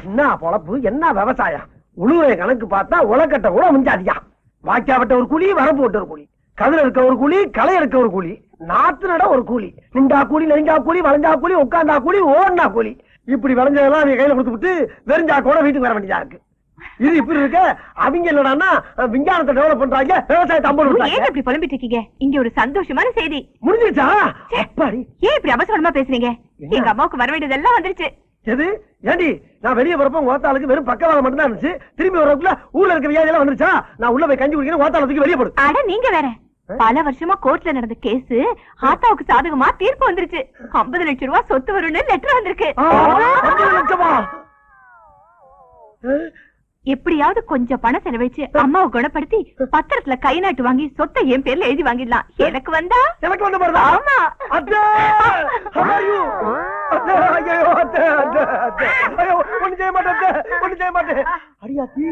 என்ன பொழப்பு, என்ன விவசாயம்? உழுவுற கணக்கு பார்த்தா உலக்கட்ட கூட மிஞ்சாதியா. வாக்கியாவட்ட ஒரு கூலி, வரப்பு விட்ட ஒரு கூலி, கதிர இருக்க ஒரு கூலி, களை எடுக்க ஒரு கூலி, நாத்து நட ஒரு கூலி, நின்றா கூலி, நெஞ்சா கூலி, வளைஞ்சா கூலி, உட்கார்ந்தா கூலி, ஓடனா கூலி. இப்படி விளைஞ்சதெல்லாம் நீ கையில கொடுத்து விட்டு வெறிஞ்சா கூட வீட்டுக்கு வர வேண்டியதா இருக்கு. இது இப்படி இருக்க அவங்க என்னடான்னா விஞ்ஞானத்தை டெவலப் பண்றாங்க, விவசாயத்தை அம்பது. ஏன் இப்படி புலம்பிட்டு இருக்கீங்க? இங்க ஒரு சந்தோஷமான செய்தி முடிஞ்சிருச்சா? அப்பாடி, ஏன் இப்படி அவசரமா பேசுறீங்க? எங்க அம்மாவுக்கு வர வேண்டியதெல்லாம் வந்துருச்சு. எது ஏண்டி? நான் வெளியே வரப்ப ஓத்தாளுக்கு வெறும் பக்கவாதம் மட்டும் தான் இருந்துச்சு. திரும்பி வரக்குள்ள ஊர்ல இருக்க வியாதி எல்லாம் வந்துருச்சா? நான் உள்ள போய் கஞ்சி குடிக்கிறேன், ஓத்தாளத்துக்கு வெளியே போடு. அட நீங்க வேற, பல வருஷமா கோர்ட்ல நடந்த கேஸ் ஆத்தாவுக்கு சாதகமா தீர்ப்பு வந்துருச்சு. 50 லட்சம் ரூபாய் சொத்து வரும்னு லெட்டர் வந்திருக்கு. 50 லட்சமா? எப்படியாவது கொஞ்சம் பணம் செலவழிச்சு அம்மாவை குணப்படுத்தி பத்திரத்துல கை நாட்டு வாங்கி சொத்தை என் பேர்ல எழுதி வாங்கிடலாம். எனக்கு வந்தா பாருதா? ஆமா. ஒண்ணு செய்ய மாட்டேன். அடியாத்தி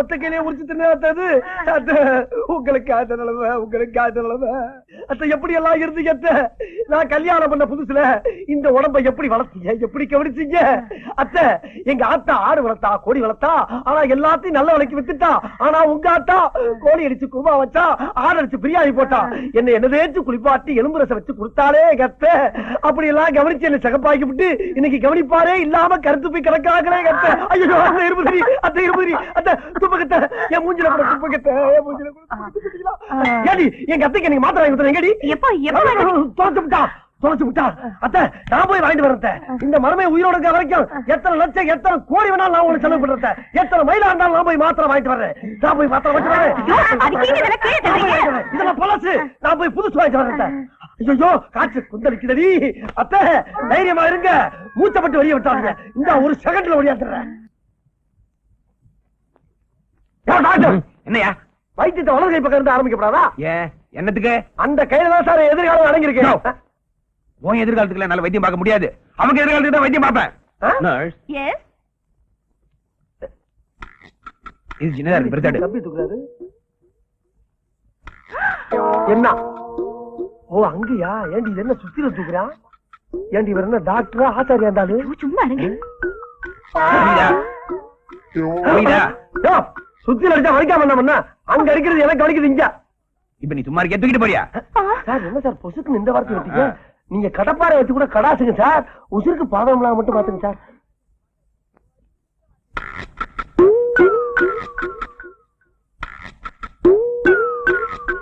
ஒத்த கையிலே உரிச்சு தின்னது. உங்களுக்கு ஆத்த நிலவை, உங்களுக்கு ஆத்த நிலவை. அத்த எப்படி எல்லாம் இருந்தீங்க அத்த? நான் கல்யாணம் பண்ண புதுசுல இந்த உடம்பை எப்படி வளர்த்தீங்க, எப்படி கவனிச்சீங்க அத்த? எங்க ஆத்தா ஆடு வளர்த்தா, கோடி வளர்த்தா, ஆனா எல்லாத்தையும் நல்ல விலைக்கு வித்துட்டா. ஆனா உங்க ஆத்தா கோழி அடிச்சு குருமா வச்சா, ஆடு அடிச்சு பிரியாணி போட்டா, என்ன தேய்ச்சு குளிப்பாட்டி எலும்பு ரசம் வச்சு கொடுத்தாலே கத்த. அப்படி எல்லாம் கவனிச்சு என்ன சகப்பாக்கி விட்டு இன்னைக்கு கவனிப்பாரே இல்லாம கருத்து போய் கிடக்காங்களே கத்த. ஐயோ அத்த இருபது அத்த இருபது அத்த துப்பகத்தை என் மூஞ்சில கூட துப்பகத்தை என் மூஞ்சில கூட. ஏடி எங்க அத்தைக்கு நீங்க மாத்திரை வாங்கி கொடுத்தீங்க? தொலைச்சு விட்டா அத்த, நான் போய் வாங்கிட்டு வரேன். இந்த மரமே உயிரோட இருக்க வரைக்கும் எத்தனை லட்சம் எத்தனை கோடி வேணாலும் நான் உங்களுக்கு செலவு பண்றேன். எத்தனை மயிலா இருந்தாலும் நான் போய் மாத்திரை வாங்கிட்டு வரேன். நான் போய் மாத்திரை வாங்கிட்டு வரேன். இதெல்லாம் பழசு, நான் போய் புதுசு வாங்கிட்டு வரேன். ஐயோ காற்று குந்தளிக்குதடி அத்த, தைரியமா இருங்க, மூச்சப்பட்டு வெளியே விட்டாங்க. இந்த ஒரு செகண்ட்ல வெளியாட்டுறேன். என்னையா வைத்தியத்தை வலது கை பக்கம் இருந்து ஆரம்பிக்கப்படாதா? ஏன் என்னத்துக்கு? அந்த கையில தான் சார் எதிர்காலம் அடங்கியிருக்கேன். உன் எதிர்காலத்துக்குள்ள என்னால வைத்தியம் பார்க்க முடியாது. அவங்க எதிர்காலத்துக்கு தான் வைத்தியம் பார்ப்பேன். இது சின்னதா இருக்கு, பெருசாடு. தம்பி தூக்குறாரு. என்ன? ஓ அங்கயா? ஏண்டி இது என்ன சுத்தில தூக்குறான்? ஏண்டி இவர் என்ன டாக்டரா ஆச்சாரியா இருந்தாலும்? சும்மா இருங்க. சுத்தில அடிச்சா வலிக்காம என்ன பண்ண? அங்க அடிக்கிறது எனக்கு வலிக்குது இங்க. இப்ப நீ சும்மா இருக்க தூக்கிட்டு போறியா? சார் என்ன சார் பொசுக்குன்னு இந்த வார்த்தை வச்சீங்க? நீங்க கடப்பாறை வச்சு கூட கடாசுங்க சார். உசுருக்கு பாதம்லாம் மட்டும் பாத்துங்க சார்.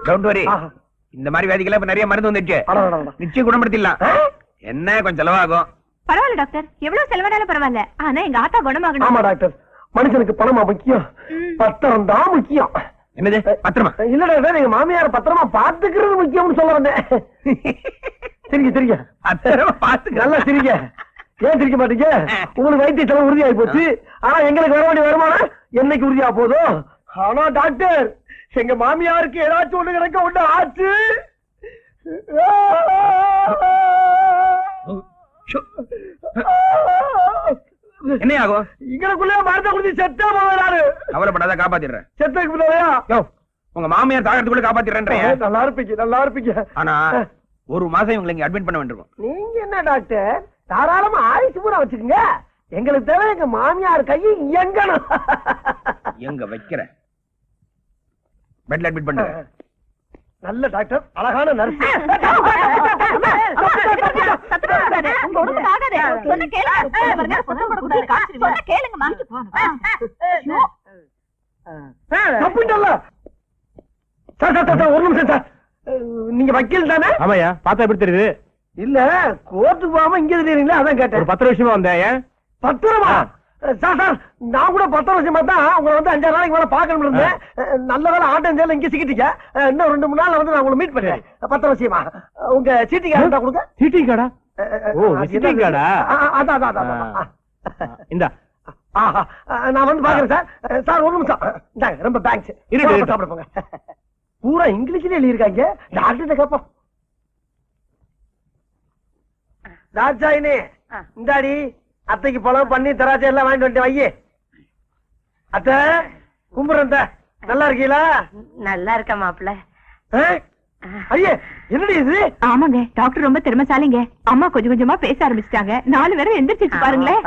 Don't worry. இந்த மாதிரி வியாதிகள் இப்ப நிறைய மருந்து வந்துச்சு. நிச்சயம் குணப்படுத்திடலாம். என்ன கொஞ்சம் செலவாகும். பரவாயில்ல டாக்டர், எவ்வளவு செலவானாலும் பரவாயில்ல. ஆனா எங்க ஆத்தா குணமாகணும். ஆமா டாக்டர், மனுஷனுக்கு பணமா முக்கியம், பத்திரம் தான் முக்கியம். என்னது பத்திரமா? இல்ல டாக்டர், எங்க மாமியார பத்திரமா பாத்துக்கிறது முக்கியம்னு சொல்ல வந்தேன். சரிங்க சரிங்க, பாத்துக்க. நல்லா சரிங்க. ஏன் சிரிக்க மாட்டீங்க? உங்களுக்கு வைத்திய செலவு உறுதியாகி போச்சு. ஆனா எங்களுக்கு வர வேண்டிய வருமானம் என்னைக்கு உறுதியா போதும்? ஆனா டாக்டர், எங்க மாமியாருக்கு ஏதாச்சும் ஒண்ணு கிடைக்க ஒண்ணு ஆச்சு. என்ன ஆகும்? இங்களுக்குள்ள மருந்த குடிச்சு செத்தா போவாரு. கவலைப்படாத, காப்பாத்திடுறேன். செத்ததுக்கு பின்னாலயா உங்க மாமியார் தாகத்துக்குள்ள காப்பாத்திடுறேன். நல்லா இருப்பீங்க, நல்லா இருப்பீங்க. ஆனா ஒரு மாசம் இவங்களை இங்க அட்மிட் பண்ண வேண்டியிருக்கும். நீங்க என்ன டாக்டர், தாராளமா ஆயுசு பூரா வச்சுக்கோங்க. எங்களுக்கு தேவை எங்க மாமியார் கையை எங்கணும். எங்க வைக்கிற பெட்ல அட்மிட் பண்ணுங்க. நல்ல டாக்டர், அழகான நர்ஸ். ஒரு நிமிஷம் சார், நீங்க வக்கீல் தானே? ஆமாயா, பார்த்தா எப்படி தெரியுது? இல்ல கோர்ட்டுக்கு போகாம இங்க தெரியுங்களா, அதான் கேட்டேன். ஒரு 10 வருஷமா வந்தேன். பத்திரமா? சார் சார், நான் கூட 10 வருஷமா தான் உங்களை வந்து 5 நாளைக்கு மேல பாக்கணும் இருந்தேன். நல்ல வேலை ஆட்டம் இங்க சிக்கிட்டீங்க. இன்னும் 2-3 நாள்ல வந்து நான் உங்களை மீட் பண்ணுறேன். 10 வருஷமா உங்க சீட்டிங் கார்டு கொடுங்க. சீட்டிங் கார்டா? ஓ சீட்டிங் கார்டா? அதான் அதான் அதான். இந்த நான் வந்து பாக்குறேன் சார். சார் ஒரு நிமிஷம் இந்தாங்க, ரொம்ப தேங்க்ஸ். சாப்பிட போங்க. பூரா இங்கிலீஷ்ல எழுதியிருக்காங்க. டாக்டர் கேப்போம். தாட்சாயினி இந்தாடி, அத்தைக்கு பழம் பண்ணி திராட்சை எல்லாம் வாங்கிட்டு வந்து வையே. அத்தை கும்பிடுறேன். நல்லா இருக்கீங்களா? நல்லா இருக்க மாப்பிள்ள. ஐயே என்னடி இது? ஆமாங்க, டாக்டர் ரொம்ப திறமைசாலிங்க. அம்மா கொஞ்சம் கொஞ்சமா பேச ஆரம்பிச்சிட்டாங்க. 4 பேரும் எந்திரிச்சு பாருங்களேன்.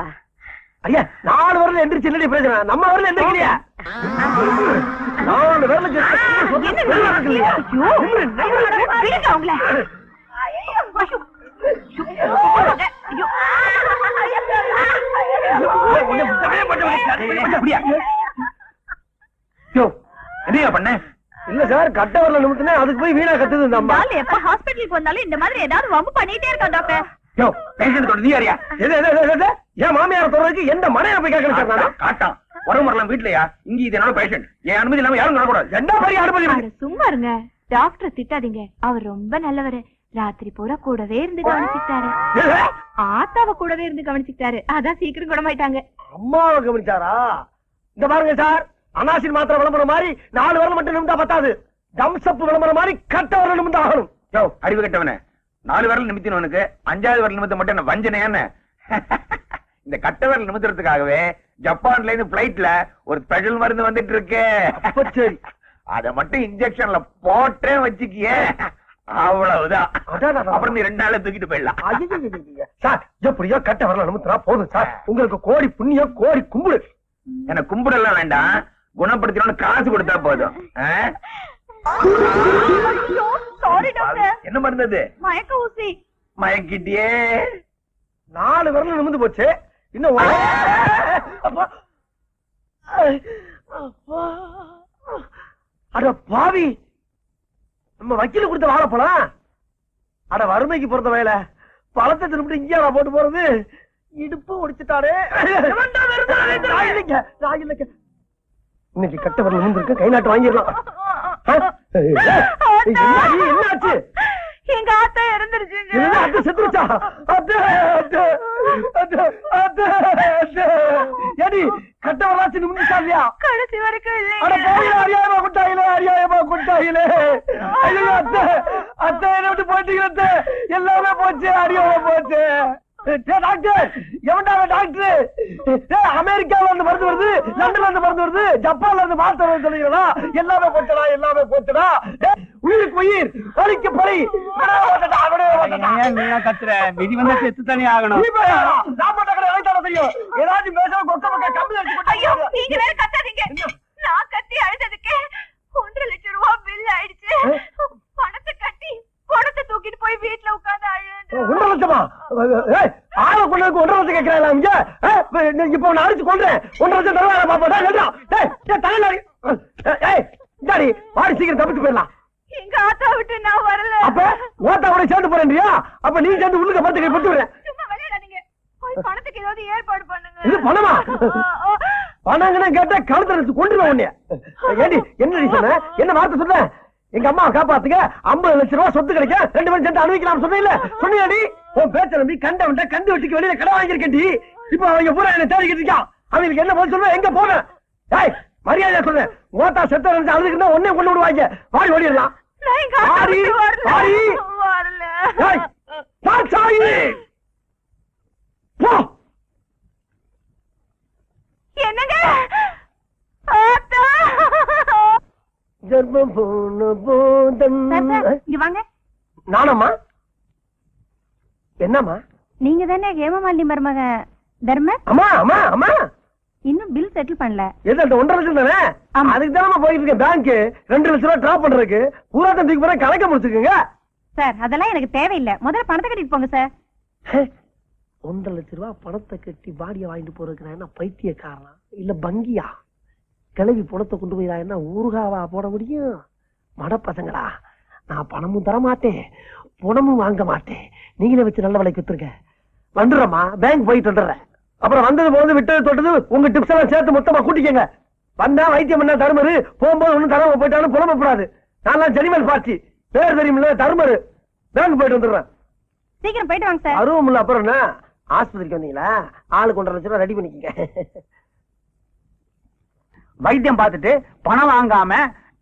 ஐயா 4 வரல எந்திரிச்சு என்னடி பிரச்சனை? நம்ம வரல எந்திரிக்கலையா? 4 வரல என்னையா பண்ண? இல்ல சார், கட்ட வரல நிமித்தினே அதுக்கு போய் வீணா கத்துது இந்த அம்மா. எப்ப ஹாஸ்பிட்டலுக்கு வந்தாலும் இந்த மாதிரி ஏதாவது வம்பு பண்ணிட்டே இருக்கோம் டாக்டர். நீ யாரியா? என் மாமியார தொடர்க்கு எந்த மனையை போய் கேட்கணும்? காட்டான் உரம் வரலாம் வீட்லயா? இங்க இது என்னோட பேஷண்ட். என் அனுமதி இல்லாம யாரும் நடக்கூடாது. என்ன மாதிரி அனுமதி? சும்மா இருங்க டாக்டர், திட்டாதீங்க. அவர் ரொம்ப நல்லவரு. ராத்திரி பூரா கூடவே இருந்து கவனிச்சுட்டாரு. ஆத்தாவ கூடவே இருந்து கவனிச்சுட்டாரு. அதான் சீக்கிரம் குணமாயிட்டாங்க. அம்மாவை கவனிச்சாரா? இந்த பாருங்க சார், அனாசின் மாத்திரை விளம்பரம் மாதிரி 4 வரல மட்டும் நிமிந்தா பத்தாது. தம்சப் விளம்பரம் மாதிரி கட்ட வரல நிமிந்தா ஆகணும். அறிவு கட்டவன 4 வரல நிமித்தினவனுக்கு 5வது வரல நிமித்த மட்டும் என்ன வஞ்சனையான்னு? இந்த கட்ட வரல நிமித்துறதுக்காகவே ஜப்பான்ல இருந்து பிளைட்ல ஒரு ஸ்பெஷல் மருந்து வந்துட்டு இருக்கு. சரி, அத மட்டும் இன்ஜெக்ஷன்ல போட்டே வச்சுக்கியே, அவ்வளவுதான். அப்புறம் நீ 2 நாள்ல தூக்கிட்டு போயிடலாம். சார் எப்படியோ கட்ட வரல நிமித்தினா போதும் சார். உங்களுக்கு கோடி புண்ணியம், கோடி கும்பிடு. எனக்கு கும்பிடலாம் வேண்டாம், குணப்படுத்தணும்னு காசு கொடுத்தா போதும். Sorry doctor. என்ன மருந்தது? மயக்க ஊசி. மயக்கிட்டியே. 4 வரல நிமிந்து போச்சு. இன்னும் அப்பா. அட பாவி, நம்ம வக்கீல் கொடுத்த வாழைப்பழம். அட வறுமைக்கு பிறந்த வேலை, பழத்தை திருப்பிட்டு இங்கேயா போட்டு போறது? இடுப்பு ஒடிச்சுட்டாரே. இன்னைக்கு கட்ட வரல நிமிர்ந்திருக்கு, கை நாட்டு வாங்கிடலாம். என்னாச்சு? எங்க ஆத்தா இறந்துருச்சுங்க. அத்தை செத்துருச்சா? ஏடி கட்ட வரலாச்சு நிமிர்ந்துச்சா இல்லையா? கடைசி வரைக்கும் அட இல்லைங்க. போய் அறியாயமா குட்டாயிலே, அறியாயமா குட்டாயிலே. ஐயோ அத்தை, அத்தை என்ன விட்டு போயிட்டீங்க அத்தை. எல்லாமே போச்சு, அறியாம போச்சு. டாக்டர், எவன்டா டாக்டர்? அமெரிக்கால இருந்து மருந்து வருது, லண்டன்ல இருந்து மருந்து வருது, ஜப்பான்ல இருந்து மாத்திரை வருது சொல்லுங்களா? எல்லாமே போச்சுடா, எல்லாமே போச்சுடா. உயிருக்கு உயிர், பலிக்கு பலி. கத்துற விதி வந்தா செத்து தானே ஆகணும். தெரியும் ஏதாச்சும் பேச கொக்க பக்க கம்மி ஐயோ, நீங்க வேற கத்தாதீங்க. நான் கத்தி அழுததுக்கு 1.5 லட்சம் ரூபாய் பில் ஆயிடுச்சு. பணத்தை கட்டி பணத்தை தூக்கிட்டு போய் வீட்டுல உட்கார்ந்து அழுது. 1.5 லட்சமா? ஆளை கொண்டதுக்கு 1.5 லட்சம் கேட்கிறாங்களா இங்க? இப்ப நான் அடிச்சு கொண்டேன். 1.5 லட்சம் தருவாங்க பாப்பா. தலையில வாடி சீக்கிரம் தப்பிச்சு போயிடலாம். எங்க ஆத்தா விட்டு நான் வரல. அப்ப ஓட்டா கூட சேர்ந்து போறேன்டியா? அப்ப நீ சேர்ந்து உள்ளுக்க பத்து போட்டு விடுறேன். சும்மா விளையாடாதீங்க. போய் பணத்துக்கு ஏதாவது ஏற்பாடு பண்ணுங்க. இது பணமா? பணங்கன்னு கேட்டா கழுத்து கொண்டுருவேன் உன்னைய. ஏடி என்ன சொன்ன? என்ன வார்த்தை சொன்ன? எங்க அம்மா காப்பாத்துக்க 50 லட்சம் ரூபாய் சொத்து கிடைக்க 2 பேரும் சேர்ந்து அனுபவிக்கலாம் சொன்னீங்கல்ல? சொன்னியாடி? உன் பேச்ச நம்பி கண்டவன்ட்ட கண்டு வெட்டிக்கு வெளியில கடை வாங்கியிருக்கேன்டி. இப்ப அவங்க பூரா என்ன தேடிக்கிட்டு இருக்கான். அவங்களுக்கு என்ன போய் சொல்லுவேன்? எங்க போவேன்? ஏய் மரியாதை சொன்னேன். ஓட்டா செத்த அழுதுக்குன்னா ஒன்னே கொண்டு விடுவாங்க. வாடி ஓடிடலாம். என்னங்க ஜர்மம் போன போதன். இங்க வாங்க. நானம்மா? என்னம்மா? நீங்க தானே ஹேமமாலினி மருமக தர்ம? அம்மா அம்மா அம்மா, இன்னும் பில் செட்டில் பண்ணல. எது அந்த 1.5 லட்சம் தானே? அதுக்கு தானே போயிட்டு இருக்கேன் பேங்க். 2 லட்சம் ரூபாய் டிராப் பண்றதுக்கு. பூராத்தம் தூக்கி போற கணக்க முடிச்சுக்குங்க சார். அதெல்லாம் எனக்கு தேவையில்லை. முதல்ல பணத்தை கட்டிட்டு போங்க சார். 1.5 லட்சம் ரூபாய் பணத்தை கட்டி பாடியை வாங்கிட்டு போறதுக்கு நான் என்ன பைத்தியக்காரனா இல்ல பங்கியா? கிளவி பணத்தை கொண்டு போய் என்ன ஊறுகாவா போட முடியும்? மட பசங்களா, நான் பணமும் தர மாட்டேன், பணமும் வாங்க மாட்டேன். நீங்களே வச்சு நல்ல விலைக்கு வித்துருங்க. வந்துடுறேம்மா, பேங்க் போயிட்டு வந்துடுறேன். அப்புறம் வந்தது போது விட்டது தொட்டது உங்க டிப்ஸ் எல்லாம் சேர்த்து மொத்தமா கூட்டிக்கங்க. வந்தா வைத்தியம் பண்ண தருமரு, போகும்போது ஒண்ணும் தராம போயிட்டாலும் புலம்பப்படாது. நான் ஜெனிமல் பார்ட்டி பேர் தெரியுமில்ல, தருமரு. பேங்க் போயிட்டு வந்துடுறேன். சீக்கிரம் போயிட்டு வாங்க சார். அருவம் இல்ல. அப்புறம் என்ன, ஆஸ்பத்திரிக்கு வந்தீங்களா? ஆளுக்கு 1.5 லட்சம் ரூபாய் ரெடி பண்ணிக்கங்க. வைத்தியம் பார்த்துட்டு பணம் வாங்காம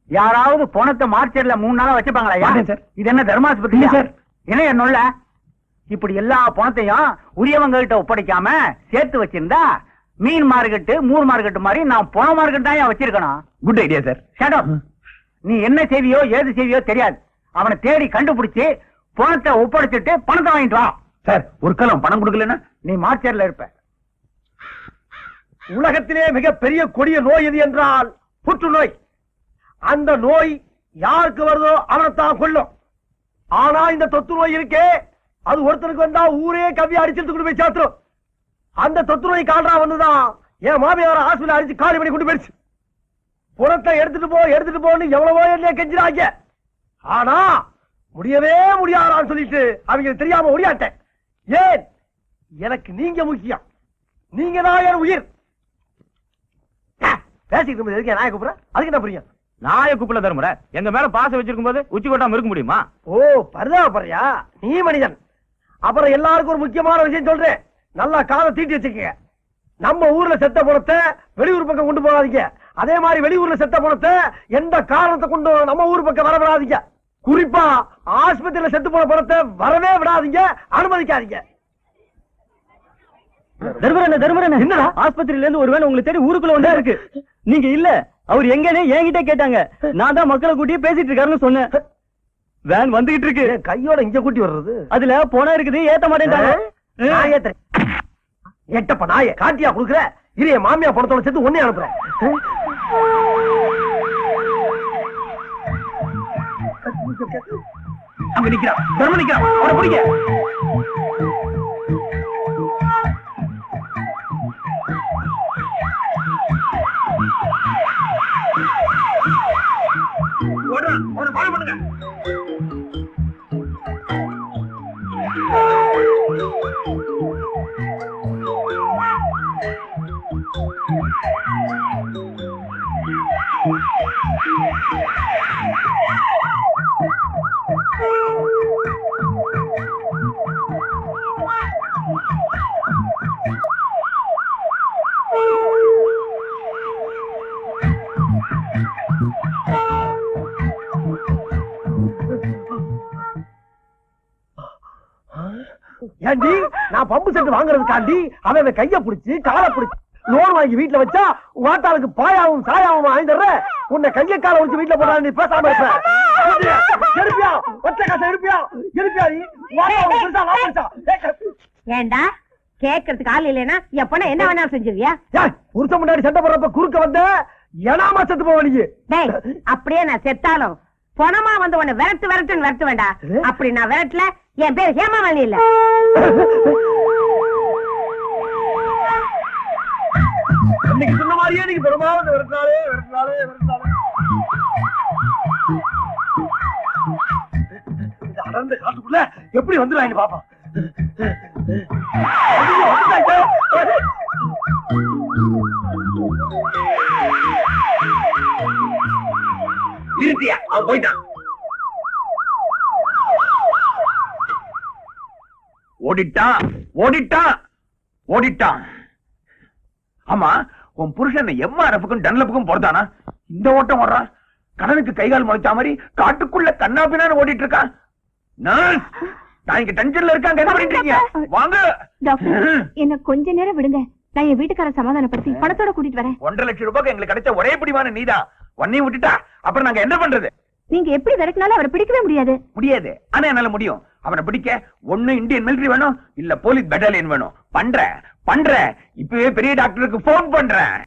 யாராவது பணத்தை மார்ச்செட்ல 3 நாளா வச்சுப்பாங்களா? இது என்ன தர்மாஸ்பத்திரி சார்? என்ன என்னொல்ல இப்படி எல்லா பணத்தையும் உரியவங்க கிட்ட ஒப்படைக்காம சேர்த்து வச்சிருந்தா மீன் மார்க்கெட்டு மூர் மார்க்கெட்டு மாதிரி நான் பண மார்க்கெட் தான் வச்சிருக்கணும். Good idea sir. Shut up. நீ என்ன செய்வியோ ஏது செய்வியோ தெரியாது. அவனை தேடி கண்டுபிடிச்சு பணத்தை ஒப்படைச்சிட்டு பணத்தை வாங்கிட்டு வா. சார் ஒரு காலம் பணம் கொடுக்கலன்னா நீ மார்ச்செட்ல இருப்ப. உலகத்திலே மிகப்பெரிய கொடிய நோய் எது என்றால் புற்றுநோய். அந்த நோய் யாருக்கு வருதோ அவனைத்தான் கொல்லும். ஆனா இந்த தொத்து நோய் இருக்கே, அது ஒருத்தருக்கு வந்தா ஊரே கவ்வி அடிச்சுட்டு கொண்டு போய் சேர்த்துரும். அந்த தொத்து நோய் கால்ரா வந்துதான் என் மாமியார ஹாஸ்பிட்டல் அடிச்சு காலி பண்ணி கொண்டு போயிடுச்சு. புறத்தை எடுத்துட்டு போன்னு எவ்வளவோ என்ன கெஞ்சிராங்க. ஆனா முடியவே முடியாதான்னு சொல்லிட்டு அவங்க தெரியாம ஓடியாட்டேன். ஏன்? எனக்கு நீங்க முக்கியம். நீங்க தான் என் உயிர். பேசிக்கிட்டு எதுக்கு நாயை கூப்பிடுற? அதுக்கு என்ன புரியும்? நாய கூப்பிட தருமுற எங்க மேல பாசம் வச்சிருக்கும் போது உச்சி கொட்டாம இருக்க முடியுமா? ஓ, பரிதாபப்படுறியா? நீ மனிதன். அப்புறம் எல்லாருக்கும் ஒரு முக்கியமான விஷயம் சொல்றேன், நல்லா காதை தீட்டி வச்சுக்கங்க. நம்ம ஊர்ல செத்த பணத்தை வெளியூர் பக்கம் கொண்டு போகாதீங்க. அதே மாதிரி வெளியூர்ல செத்த பணத்தை எந்த காரணத்தை கொண்டு நம்ம ஊர் பக்கம் வர விடாதீங்க. குறிப்பா ஆஸ்பத்திரியில செத்து போன பணத்தை வரவே விடாதீங்க, அனுமதிக்காதீங்க. தர்மரண்ண என்னடா ஆஸ்பத்திரியில இருந்து ஒருவேளை உங்களை தேடி ஊருக்குள்ள வந்தா இருக்கு. நீங்க இல்ல, அவர் எங்கன்னு என்கிட்ட கேட்டாங்க. நான் தான் மக்களை கூட்டியே பேசிட்டு இருக்காருன்னு சொன்னேன். வேன் வந்துகிட்டு இருக்கு. கையோட இங்க கூட்டி வர்றது? அதுல போனா இருக்குது, ஏத்த மாட்டேன். எட்டப்ப நாய காட்டியா குடுக்குற? இரு, என் மாமியா பணத்தோட சேர்த்து ஒன்னே அனுப்புறேன். அங்க நிக்கிறான், தர்ம நிக்கிறான், அவனை பிடிக்க. ஓடுறான், அவனை ஃபாலோ பண்ணுங்க. ஏண்டி, நான் பம்பு செட்டு வாங்குறதுக்காண்டி அவன் கைய பிடிச்சு காலை பிடிச்சு லோன் வாங்கி வீட்டுல வச்சா வாட்டாளுக்கு பாயாவும் சாயாவும் வாங்கிடுற. உன்னை கைய காலை வச்சு வீட்டுல போட்டா நீ பேசாம இருப்ப. எடுப்பியா? ஒற்றை காசை எடுப்பியா? ஏண்டா கேக்குறதுக்கு ஆள் இல்லைன்னா எப்பனா என்ன வேணாலும் செஞ்சிருவியா? புருஷ முன்னாடி சண்டை போடுறப்ப குறுக்க வந்த ஏனாமா செத்து போவீங்க. அப்படியே நான் செத்தாலும் பொணமா வந்து உன்னை விரட்டு வேண்டாம். அப்படி நான் விரட்டல, என் பேர் ஹேமாவளி இல்ல. அன்னைக்கு சொன்ன மாதிரியே நீங்க பெருமா வந்து விரட்டினாலே அடர்ந்த காட்டுக்குள்ள எப்படி வந்துடுவாங்க பாப்பா. இருட்டியா, அவன் போயிட்டான். ஓடிட்டான். ஆமா, உன் புருஷன் எம்ஆர்எஃப்க்கும் டன்லப்புக்கும் போறதானா? இந்த ஓட்டம் ஓடுறான். கடனுக்கு கைகால் முளைச்சா மாதிரி காட்டுக்குள்ள கண்ணாபின்னு ஓடிட்டு இருக்கான். நான் இங்க டென்ஷன்ல இருக்காங்க. என்ன பண்ணிட்டு இருக்கீங்க? வாங்க டாக்டர், என்ன கொஞ்ச நேரம் விடுங்க. நான் என் வீட்டுக்கார சமாதானப்படுத்தி பணத்தோட கூட்டிட்டு வரேன். 1.5 லட்சம் ரூபாய்க்கு எங்களுக்கு கிடைச்ச ஒரே பிடிமான நீதான். உன்னையும் விட்டுட்டா அப்புறம் நாங்க என்ன பண்றது? நீங்க எப்படி விரட்டினாலும் அவரை பிடிக்கவே முடியாது. ஆனா என்னால முடியும். அவனை பிடிக்க ஒண்ணு இந்தியன் மிலிட்டரி வேணும், இல்ல போலீஸ் பெட்டாலியன் வேணும். பண்றேன். இப்பவே பெரிய டாக்டருக்கு போன் பண்றேன்.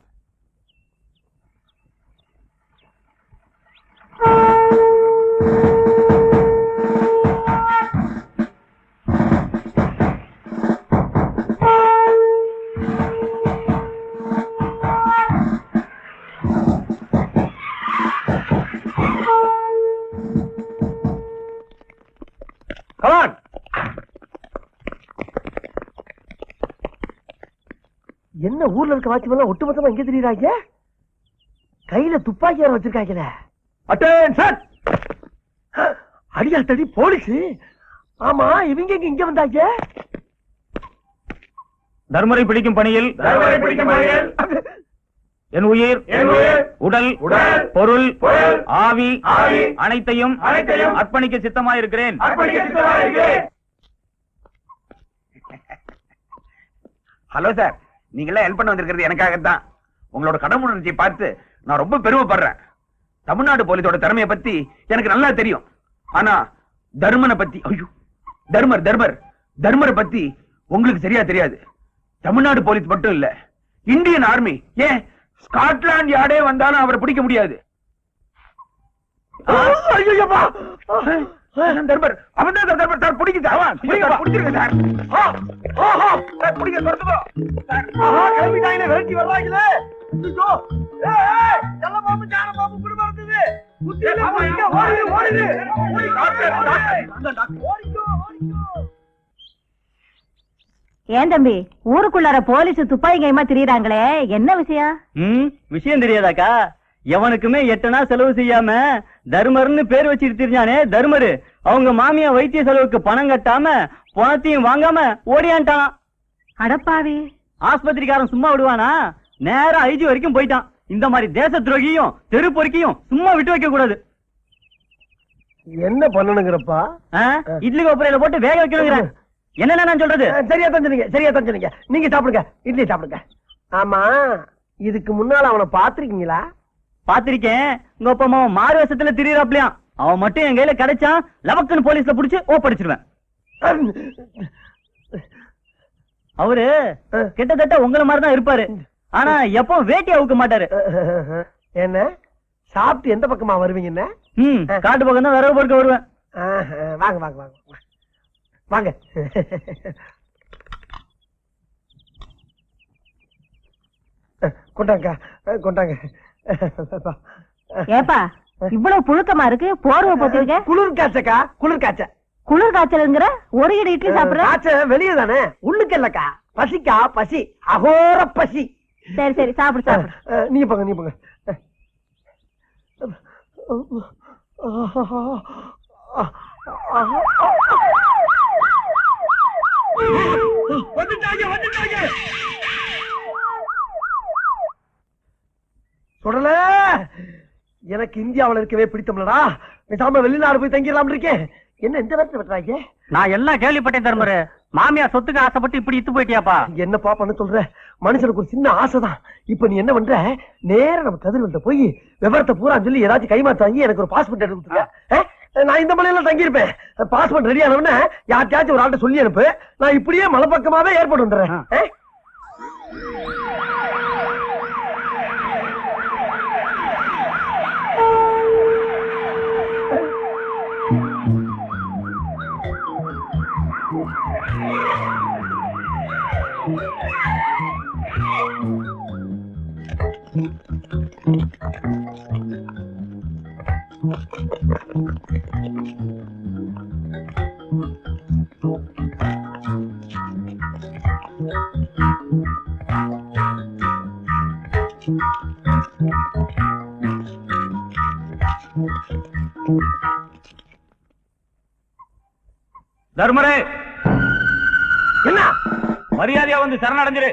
என்ன ஊர்ல இருக்க வாட்ச்மேன் ஒட்டுமொத்தமா இங்க தெரியுறாங்க? கையில துப்பாக்கி வேற வச்சிருக்காங்க. அட்டென்ஷன்! அடியாத்தடி போலீஸ். ஆமா, இவங்க இங்க வந்தாங்க. தர்மரை பிடிக்கும் பணியில் என் உயிர், உடல், பொருள், ஆவி அனைத்தையும் அர்ப்பணிக்க சித்தமாயிருக்கிறேன். ஹலோ சார், நீங்களே ஹெல்ப் பண்ண வந்திருக்கிறது எனக்காகத்தான். உங்களோட கடமுணர்ச்சியை பார்த்து நான் ரொம்ப பெருமைப்படுறேன். தமிழ்நாடு போலீஸோட திறமையை பத்தி எனக்கு நல்லா தெரியும். ஆனா தர்மனை பத்தி, ஐயோ தர்மரை பத்தி உங்களுக்கு சரியா தெரியாது. தமிழ்நாடு போலீஸ் மட்டும் இல்ல, இந்தியன் ஆர்மி, ஏன் ஸ்காட்லாந்து யார்டே வந்தாலும் அவரை பிடிக்க முடியாது. ஐயோப்பா தர்மர் அவன் தான் தர்மர் சார், பிடிக்குது அவன் பிடிச்சிருங்க சார். பிடிக்க சொல்லுங்க சார். கிளம்பிட்டாங்களே, விரட்டி வர்றாங்களே. ஐயோ, நல்ல பாம்பு ஞான பாம்பு கூட மறந்தது. புத்தியில ஓடிங்க, ஓடுது ஓடுது. ஓடிக்கோ ஓடிக்கோ. ஏன் தம்பி ஊருக்குள்ளார போலீஸ் துப்பாக்கி கைமா திரியறாங்களே, என்ன விஷயம்? விஷயம் தெரியாதாக்கா? எவனுக்குமே 8 நாள் செலவு செய்யாம தர்மர்னு பேர் வச்சுட்டு தெரிஞ்சானே தர்மரு, அவங்க மாமியா வைத்திய செலவுக்கு பணம் கட்டாம பணத்தையும் வாங்காம ஓடியான்ட்டான். அடப்பாவி, ஆஸ்பத்திரிக்காரன் சும்மா விடுவானா? நேரா ஐஜி வரைக்கும் போயிட்டான். இந்த மாதிரி தேச துரோகியும் தெரு பொறுக்கியும் சும்மா விட்டு வைக்க கூடாது. என்ன பண்ணணுங்கிறப்பா? இட்லி கோப்பரையில போட்டு வேக வைக்கணுங்கிறேன். என்ன நான் சொல்றது? சரியா தான் சொன்னீங்க, சரியா தான் சொன்னீங்க. நீங்க சாப்பிடுங்க, இட்லி சாப்பிடுங்க. ஆமா, இதுக்கு முன்னால அவனை பாத்திருக்கீங்களா? பாத்திருக்கேன். உங்க அப்பா அம்மா மாறு வேஷத்துல திரியறாப்லையாம். அவன் மட்டும் என் கையில கிடைச்சான், லவக்குன்னு போலீஸ்ல புடிச்சு ஓப்படிச்சிருவேன். அவரு கிட்டத்தட்ட உங்களை மாதிரிதான் இருப்பாரு. ஆனா எப்போ வேட்டி அவுக்க மாட்டாரு. என்ன சாப்பிட்டு எந்த பக்கமா வருவீங்க? என்ன காட்டு பக்கம் தான் விறகு பொறுக்க வருவேன். வாங்க வாங்க வாங்க வாங்க. கொண்டாங்க கொண்டாங்க. ஏப்பா இவ்வளவு புழுக்கமா இருக்கு, போர்வை போத்திருக்க? குளிர் காய்ச்சக்கா, குளிர் காய்ச்ச. குளிர் காய்ச்சலுங்கிற ஒரு இடி இட்லி சாப்பிடுற? காய்ச்ச வெளியே தானே, உள்ளுக்கு இல்லக்கா. பசிக்கா பசி, அகோர பசி. சரி சரி சாப்பிடு சாப்பிடு. நீ போங்க நீ போங்க. சுடல, எனக்கு இந்தியாவுல இருக்கவே பிடித்தம்லடா. பேசாம வெளிநாடு போய் தங்கிடலாம் இருக்கேன். என்ன இந்த நேரத்துல வெட்டுறாங்க? நான் எல்லாம் கேள்விப்பட்டேன் தர்மரு. மாமியா சொத்துக்கு ஆசைப்பட்டு இப்படி இத்து போயிட்டியாப்பா? என்னப்பா பண்ண சொல்ற? மனுஷனுக்கு ஒரு சின்ன ஆசைதான். இப்ப நீ என்ன பண்ற? நேர நம்ம கதிர்வல்ட்ட போய் விவரத்தை பூரா சொல்லி ஏதாச்சும் கைமாத்து வாங்கி எனக்கு ஒரு பாஸ்போர்ட் எடுத்து கொடுத்துருக்க. நான் இந்த மலையில தங்கி இருப்பேன். பாஸ்போர்ட் ரெடி ஆனவன யார்ட்டாச்சும் ஒரு ஆள்கிட்ட சொல்லி அனுப்பு. நான் இப்படியே மலை பக்கமாவே ஏற்பாடு வந்துடுறேன். தர்மரே, என்ன மரியாதையா வந்து சரணடைஞ்சிரு.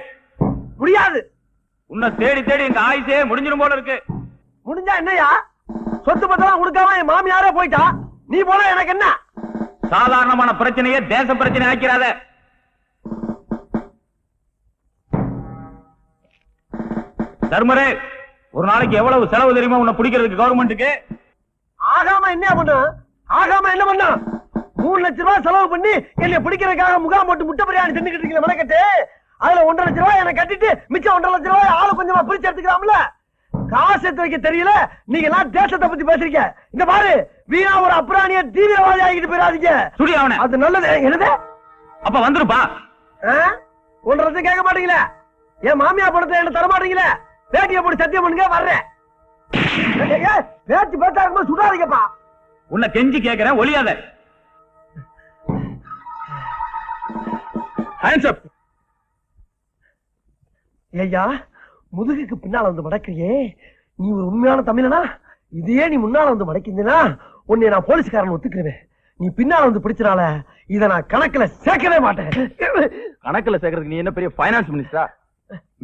முடியாது. உன்னை தேடி தேடி எங்க ஆயுசே முடிஞ்சிடும் போல இருக்கு. முடிஞ்சா என்னையா? சொத்து பத்தெல்லாம் கொடுக்காம என் மாமியாரே போயிட்டா. நீ போல எனக்கு என்ன? சாதாரணமான பிரச்சனையே தேச பிரச்சனை ஆக்கிறாத. தர்மரே, ஒரு நாளைக்கு எவ்வளவு செலவு தெரியுமா உன்னை பிடிக்கிறதுக்கு கவர்மெண்ட்டுக்கு? ஆகாம என்ன பண்ண? ஆகாம என்ன பண்ண? 3 லட்சம் ரூபாய் செலவு பண்ணி என்னை பிடிக்கிறதுக்காக முகாம் போட்டு முட்டை பிரியாணி தின்னுக்கிட்டு இருக்கீங்க மெனக்கட்டு. அதுல 1.5 லட்சம் ரூபாய் எனக்கு கட்டிட்டு மிச்சம் 1.5 லட்சம் ரூபாய் ஆளு கொஞ்சமா பிரிச்சு எடுத்துக்கலாம்ல. காசு எடுத்து வைக்க தெரியல. நீங்க எல்லாம் தேசத்தை பத்தி பேசுறீங்க. இந்த பாரு, வீணா ஒரு அப்ராணிய தீவிரவாதி ஆகிட்டு போயிடாதீங்க. சுடி அவனை. அது நல்லது. என்னது? அப்ப வந்துருப்பா. 1.5 லட்சம் கேட்க மாட்டீங்களே? என் மாமியா பணத்தை என்ன தர மாட்டீங்களே? வேட்டியை போட்டு சத்தியம் பண்ணுங்க, வர்றேன். பேச்சு பேச்சா இருக்கும்போது சுடாதீங்கப்பா. உன்னை கெஞ்சி கேட்கிறேன், ஒளியாத. ஐயா, முதுகுக்கு பின்னால வந்து மடக்கிறியே, நீ ஒரு உண்மையான தமிழனா? இதையே நீ முன்னால வந்து மடக்கினா உன்னை நான் போலீஸ்காரன் ஒத்துக்கிறேன். நீ பின்னால வந்து பிடிச்சனால இதை நான் கணக்குல சேர்க்கவே மாட்டேன். கணக்குல சேர்க்கறதுக்கு நீ என்ன பெரிய பைனான்ஸ் மினிஸ்டரா?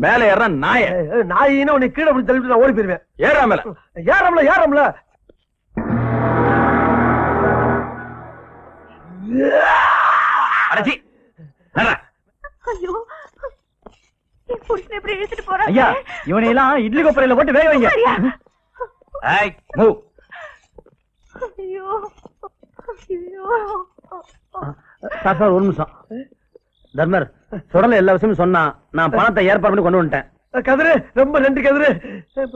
மேல ஏற நாய நாயின்னு உன்னை கீழே பிடிச்சி தள்ளிட்டு நான் ஓடி போயிருவேன். ஏறா மேல. ஏறம்ல ஏறம்ல. அடச்சி ஐயோ, என் புருஷனை இப்படி இழுத்துட்டு போறாங்க. ஐயா, இவனை எல்லாம் இட்லி கொப்பரையில போட்டு வேக வைங்க. ஏய், மூவ். ஐயோ ஐயோ. சார் ஒரு நிமிஷம். தர்மர் சுடல எல்லா விஷயமும் சொன்னா, நான் பணத்தை ஏற்பாடு பண்ணி கொண்டு வந்துட்டேன். கதிரு ரொம்ப நன்றி கதிரு.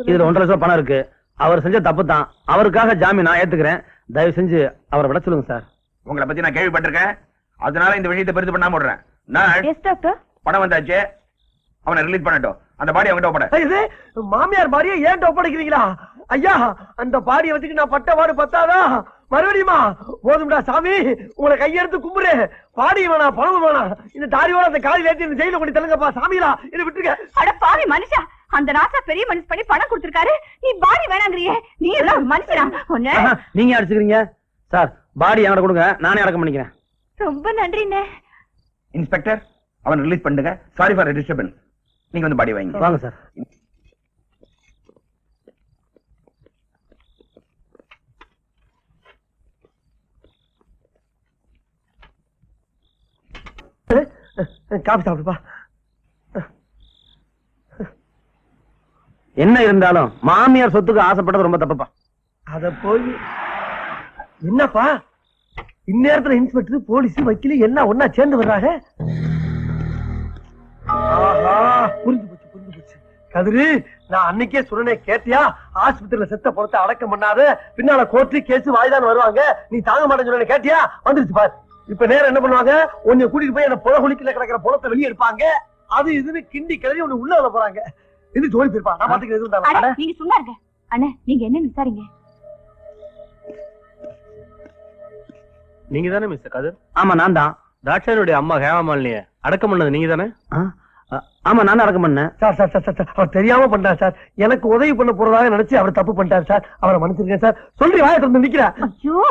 இதுல 1.5 லட்சம் பணம் இருக்கு. அவர் செஞ்ச தப்பு தான். அவருக்காக ஜாமீன் நான் ஏத்துக்கிறேன். தயவு செஞ்சு அவரை விட சொல்லுங்க சார். உங்களை பத்தி நான் கேள்விப்பட்டிருக்கேன். அதனால இந்த விஷயத்தை பெருசு பண்ணாம விடுறேன். நான் எஸ் டாக்டர். பணம் வந்தாச்சு, அவனை ரிலீஸ் பண்ணட்டும். அந்த பாடி அவங்கிட்ட ஒப்பட. இது மாமியார் பாடியை ஏன் ஒப்படைக்கிறீங்களா? ஐயா, அந்த பாடியை வச்சுக்கு நான் பட்ட பாடு பத்தாதா? மறுபடியுமா? போதும்டா சாமி, உங்களை கையெடுத்து கும்புறே. பாடி வேணா, பணம் வேணா. இந்த தாடியோட அந்த காலில் ஏற்றி இந்த ஜெயில கொண்டு தள்ளுங்கப்பா சாமிகளா. இதை விட்டுருக்க. அட பாவி மனுஷா, அந்த ராசா பெரிய மனுஷ் பண்ணி பணம் கொடுத்திருக்காரு. நீ பாடி வேணாங்கறியே. நீ எல்லாம் மனுஷனா? ஒண்ணே நீங்க அடிச்சுக்கிறீங்க சார். பாடி என்கிட்ட கொடுங்க, நானே அடக்கம் பண்ணிக்கிறேன். ரொம்ப நன்றிண்ணே. இன்ஸ்பெக்டர், அவன் ரிலீஸ் பண்ணுங்க. Sorry for disturbance. நீங்க வந்து பாடி வாங்க. வாங்க சார். காபி சாப்பிடுப்பா. என்ன இருந்தாலும் மாமியார் சொத்துக்கு ஆசைப்பட்டது ரொம்ப தப்புப்பா. அத போய் என்னப்பா இந்நேரத்துல இன்ஸ்பெக்டர் போலீஸ் வக்கீல் எல்லாம் ஒன்னா சேர்ந்து வர்றாங்க. ஆஹா, புரிஞ்சு போச்சு. கதிரு, நான் அன்னைக்கே சொன்னே கேட்டியா? ஆஸ்பத்திரியில செத்த பணத்தை அடக்கம் பண்ணாத, பின்னால கோர்ட்டு கேஸ் வாய்தான் வருவாங்க. நீ தாங்க மாட்டேன்னு சொன்ன கேட்டியா? வந்துருச்சு பாரு. இப்ப நேரம் என்ன பண்ணுவாங்க? உன்னை கூட்டிட்டு போய் அந்த புல குளிக்கல கிடக்கிற புலத்தை வெளியே எடுப்பாங்க. அது இதுன்னு கிண்டி கிளறி உன்னை உள்ள வர போறாங்க. இது ஜோலி போயிருப்பா. நான் பாத்துக்கிறேன். நீங்க சும்மா இருங்க. அண்ணே, நீங்க என்ன விசாரிங்க? நீங்க தானே மிஸ்டர் கதிர்? ஆமா, நான் தான். தாட்சாயனுடைய அம்மா ஹேமாமாலினிய அடக்கம் பண்ணது நீங்க தானே? ஆமா, நான் அடக்கம் பண்ணேன். சார் அவர் தெரியாம பண்ணார் சார். எனக்கு உதவி பண்ண போறதாக நினைச்சு அவர் தப்பு பண்ணிட்டார் சார். அவரை மன்னிச்சிருக்கேன் சார். சொல்லி வாயை திறந்து நிக்கிறேன். ஐயோ,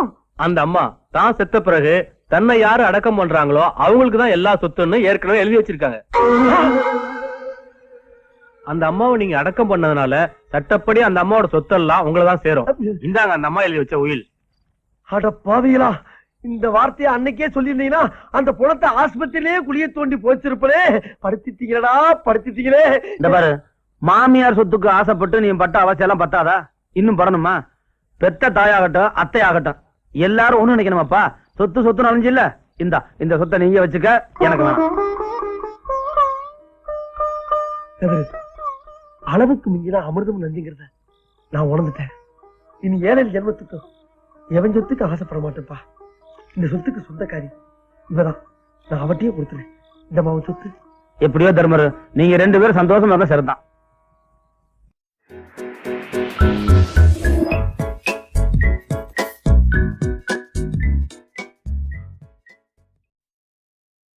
அந்த அம்மா தான் செத்த பிறகு தன்னை யாரு அடக்கம் பண்றாங்களோ அவங்களுக்கு தான் எல்லா சொத்துன்னு ஏற்கனவே எழுதி வச்சிருக்காங்க. அந்த அம்மாவை நீங்க அடக்கம் பண்ணதுனால சட்டப்படி அந்த அம்மாவோட சொத்தெல்லாம் உங்களை தான் சேரும். இந்தாங்க அந்த அம்மா எழுதி வச்ச உயில். அட பாவிகளா, இந்த வார்த்தையை அன்னைக்கே சொல்லியிருந்தீங்கன்னா அந்த புலத்தை ஆஸ்பத்திரியிலேயே குழிய தோண்டி போச்சிருப்பே. படுத்திட்டீங்களே. இந்த பாரு, மாமியார் சொத்துக்கு ஆசைப்பட்டு நீ பட்ட அவசியம் எல்லாம் பத்தாதா? இன்னும் படணுமா? பெத்த தாயாகட்டும் அத்தை ஆகட்டும் எல்லாரும் ஒண்ணு நினைக்கணுமாப்பா. சொத்து நலஞ்சு இல்ல. இந்த சொத்தை நீங்க வச்சுக்க, எனக்கு வேணாம். அளவுக்கு மிஞ்சினா அமிர்தம் நஞ்சுங்கிறத நான் உணர்ந்துட்டேன். இனி ஏழை ஜென்மத்துக்கு எவன் சொத்துக்கு ஆசைப்பட மாட்டேன்ப்பா. இந்த சொத்துக்கு சொந்தக்காரி இவதான். நான் அவட்டையே கொடுத்துறேன் இந்த மாவன் சொத்து. எப்படியோ தர்மரு, நீங்க 2 பேரும் சந்தோஷமா இருந்தா சரிதான்.